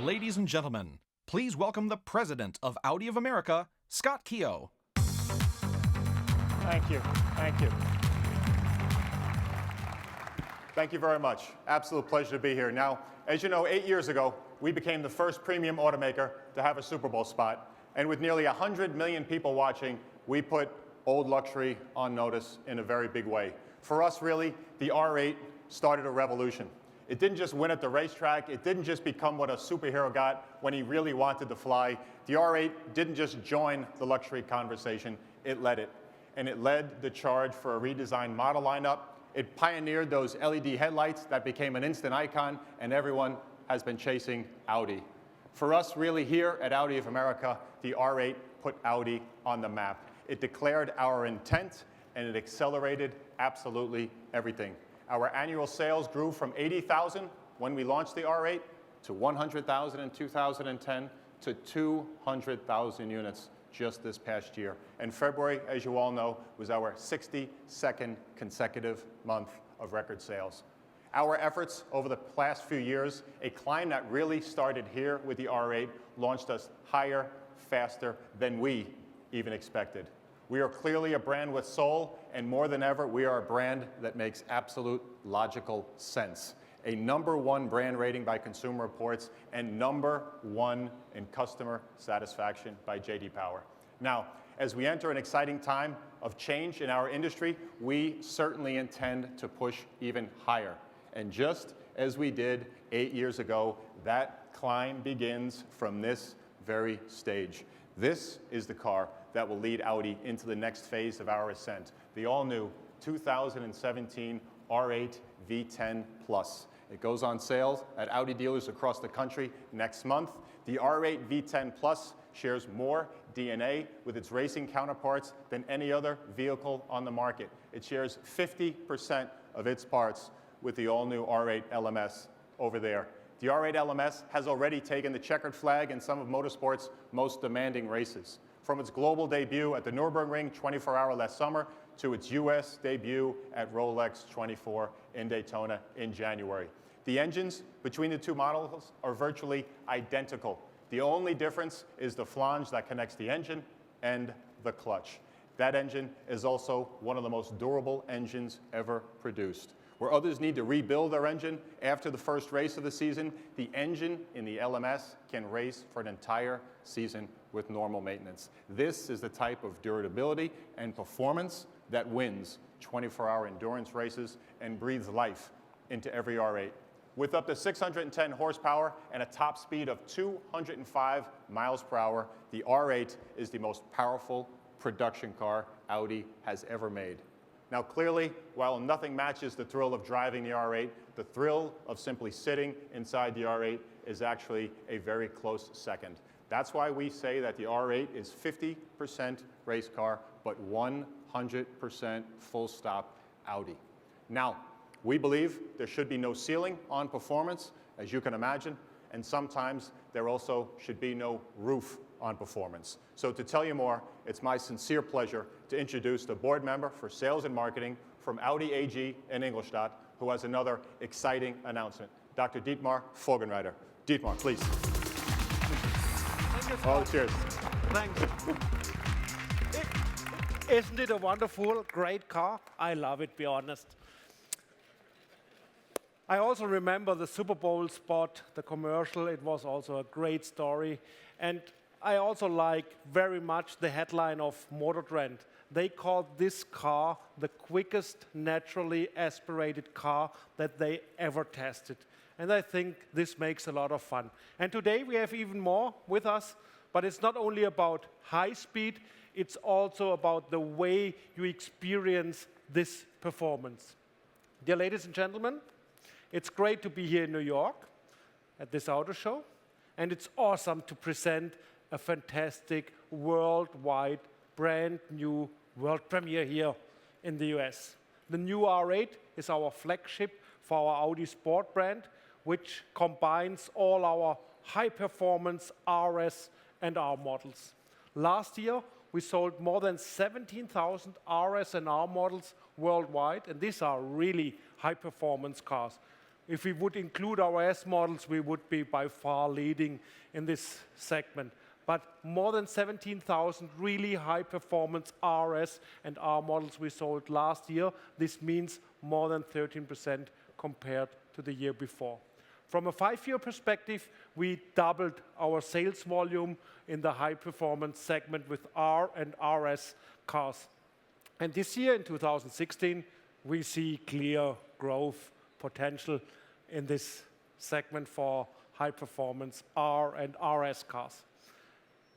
Ladies and gentlemen, please welcome the president of Audi of America, Scott Keogh. Thank you. Thank you. Thank you very much. Absolute pleasure to be here. Now, as you know, 8 years ago, we became the first premium automaker to have a Super Bowl spot. And with nearly 100 million people watching, we put old luxury on notice in a very big way. For us, really, the R8 started a revolution. It didn't just win at the racetrack. It didn't just become what a superhero got when he really wanted to fly. The R8 didn't just join the luxury conversation. It led it. And it led the charge for a redesigned model lineup. It pioneered those LED headlights that became an instant icon, and everyone has been chasing Audi. For us, really, here at Audi of America, the R8 put Audi on the map. It declared our intent, and it accelerated absolutely everything. Our annual sales grew from 80,000 when we launched the R8 to 100,000 in 2010 to 200,000 units just this past year. And February, as you all know, was our 62nd consecutive month of record sales. Our efforts over the past few years, a climb that really started here with the R8, launched us higher, faster than we even expected. We are clearly a brand with soul, and more than ever, we are a brand that makes absolute logical sense. A #1 brand rating by Consumer Reports and #1 in customer satisfaction by J.D. Power. Now, as we enter an exciting time of change in our industry, we certainly intend to push even higher. And just as we did 8 years ago, that climb begins from this very stage. This is the car that will lead Audi into the next phase of our ascent, the all-new 2017 R8 V10 Plus. It goes on sale at Audi dealers across the country next month. The R8 V10 Plus shares more DNA with its racing counterparts than any other vehicle on the market. It shares 50% of its parts with the all-new R8 LMS over there. The R8 LMS has already taken the checkered flag in some of motorsport's most demanding races. From its global debut at the Nürburgring 24-hour last summer to its US debut at Rolex 24 in Daytona in January. The engines between the two models are virtually identical. The only difference is the flange that connects the engine and the clutch. That engine is also one of the most durable engines ever produced. Where others need to rebuild their engine after the first race of the season, the engine in the LMS can race for an entire season with normal maintenance. This is the type of durability and performance that wins 24-hour endurance races and breathes life into every R8. With up to 610 horsepower and a top speed of 205 miles per hour, the R8 is the most powerful production car Audi has ever made. Now, clearly, while nothing matches the thrill of driving the R8, the thrill of simply sitting inside the R8 is actually a very close second. That's why we say that the R8 is 50% race car, but 100% full stop Audi. Now, we believe there should be no ceiling on performance, as you can imagine, and sometimes there also should be no roof on performance. So to tell you more, it's my sincere pleasure to introduce the board member for sales and marketing from Audi AG in Ingolstadt, who has another exciting announcement, Dr. Dietmar Vogenreiter. Dietmar, please. Thank you, All cheers. Thanks. Isn't it a wonderful, great car? I love it, be honest. I also remember the Super Bowl spot, the commercial. It was also a great story. And I also like very much the headline of Motor Trend. They called this car the quickest naturally aspirated car that they ever tested. And I think this makes a lot of fun. And today we have even more with us, but it's not only about high speed, it's also about the way you experience this performance. Dear ladies and gentlemen, it's great to be here in New York at this auto show, and it's awesome to present a fantastic worldwide, brand new world premiere here in the US. The new R8 is our flagship for our Audi Sport brand, which combines all our high-performance RS and R models. Last year, we sold more than 17,000 RS and R models worldwide, and these are really high-performance cars. If we would include our S models, we would be by far leading in this segment. But more than 17,000 really high-performance RS and R models we sold last year. This means more than 13% compared to the year before. From a 5-year perspective, we doubled our sales volume in the high-performance segment with R and RS cars. And this year, in 2016, we see clear growth potential in this segment for high-performance R and RS cars.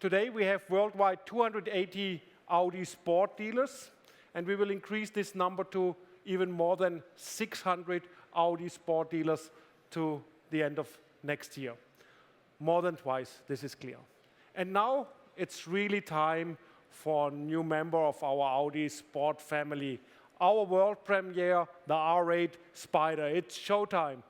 Today, we have worldwide 280 Audi sport dealers, and we will increase this number to even more than 600 Audi sport dealers to the end of next year. More than twice, this is clear. And now, it's really time for a new member of our Audi sport family. Our world premiere, the R8 Spyder. It's showtime.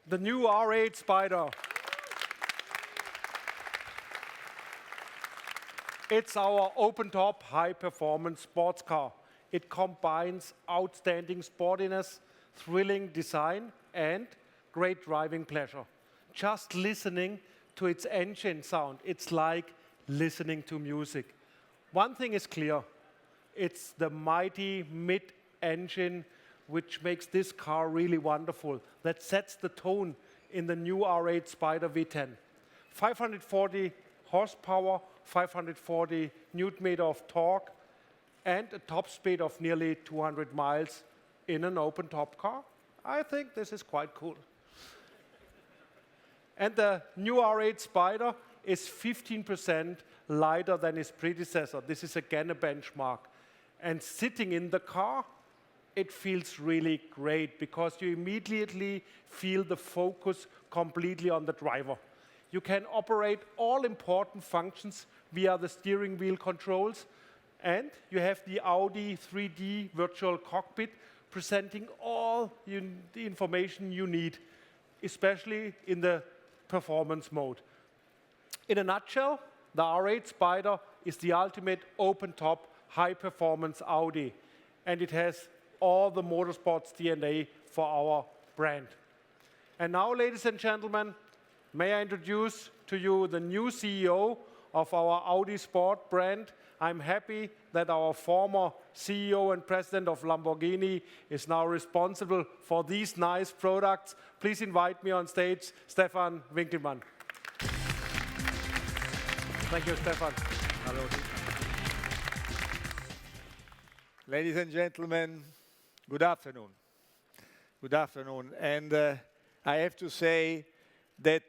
The new R8 Spyder. It's our open-top, high-performance sports car. It combines outstanding sportiness, thrilling design, and great driving pleasure. Just listening to its engine sound, it's like listening to music. One thing is clear. It's the mighty mid-engine which makes this car really wonderful, that sets the tone in the new R8 Spyder V10. 540 horsepower, 540 Newton-meter of torque, and a top speed of nearly 200 miles in an open-top car. I think this is quite cool. And the new R8 Spyder is 15% lighter than its predecessor. This is again a benchmark. And sitting in the car, it feels really great because you immediately feel the focus completely on the driver. You can operate all important functions via the steering wheel controls, and you have the Audi 3D virtual cockpit presenting all the information you need, especially in the performance mode. In a nutshell, the R8 Spyder is the ultimate open-top, high-performance Audi, and it has all the motorsports DNA for our brand. And now, ladies and gentlemen, may I introduce to you the new CEO of our Audi Sport brand. I'm happy that our former CEO and president of Lamborghini is now responsible for these nice products. Please invite me on stage, Stefan Winkelmann. Thank you, Stefan. Hello. Ladies and gentlemen, good afternoon. Good afternoon. And I have to say that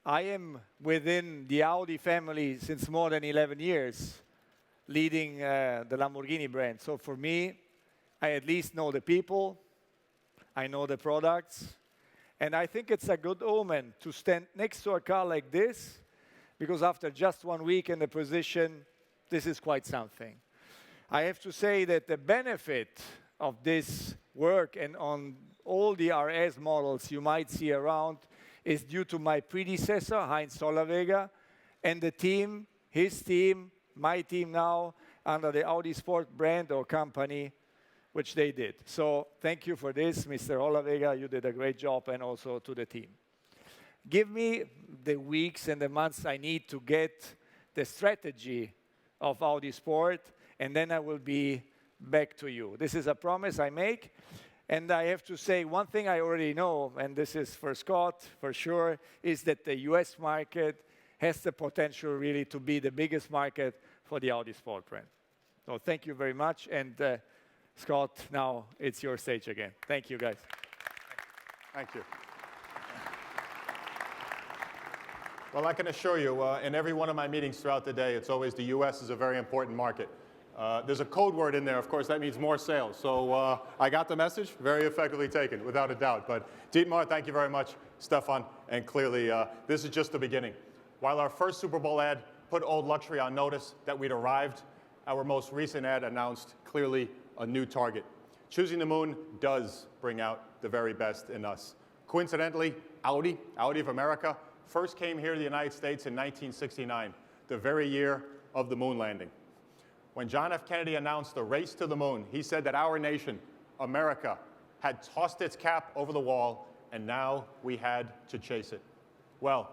I am within the Audi family since more than 11 years, leading the Lamborghini brand. So for me, I at least know the people, I know the products, and I think it's a good omen to stand next to a car like this, because after just 1 week in the position, this is quite something. I have to say that the benefit of this work and on all the RS models you might see around is due to my predecessor, Heinz Sollerweger, and the team, his team, my team now under the Audi Sport brand or company, which they did. So thank you for this, Mr. Olavega. You did a great job, and also to the team. Give me the weeks and the months I need to get the strategy of Audi Sport, and then I will be back to you. This is a promise I make. And I have to say, one thing I already know, and this is for Scott, for sure, is that the US market has the potential really to be the biggest market for the Audi Sport brand. So thank you very much. And Scott, now it's your stage again. Thank you, guys. Thank you. Well, I can assure you, in every one of my meetings throughout the day, it's always the US is a very important market. There's a code word in there, of course, that means more sales. So I got the message, very effectively taken, without a doubt. But Dietmar, thank you very much, Stefan, and clearly this is just the beginning. While our first Super Bowl ad put Old Luxury on notice that we'd arrived, our most recent ad announced clearly a new target. Choosing the moon does bring out the very best in us. Coincidentally, Audi of America, first came here to the United States in 1969, the very year of the moon landing. When John F. Kennedy announced the race to the moon, he said that our nation, America, had tossed its cap over the wall, and now we had to chase it. Well,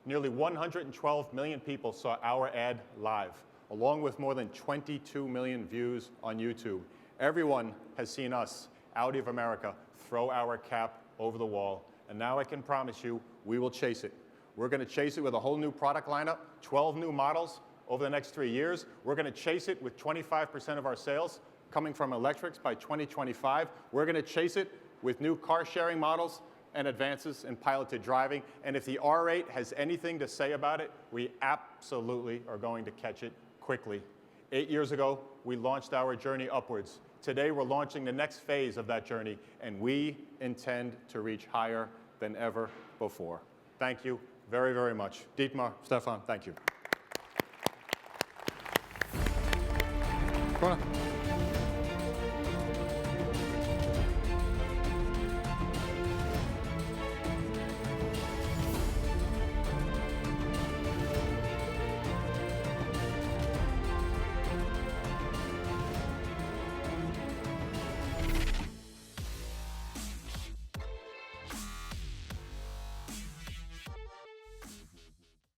nearly 112 million people saw our ad live, along with more than 22 million views on YouTube. Everyone has seen us, Audi of America, throw our cap over the wall, and now I can promise you we will chase it. We're going to chase it with a whole new product lineup, 12 new models, over the next 3 years. We're going to chase it with 25% of our sales coming from electrics by 2025. We're going to chase it with new car sharing models and advances in piloted driving. And if the R8 has anything to say about it, we absolutely are going to catch it quickly. 8 years ago, we launched our journey upwards. Today, we're launching the next phase of that journey, and we intend to reach higher than ever before. Thank you very, very much. Dietmar, Stefan, thank you. Come on.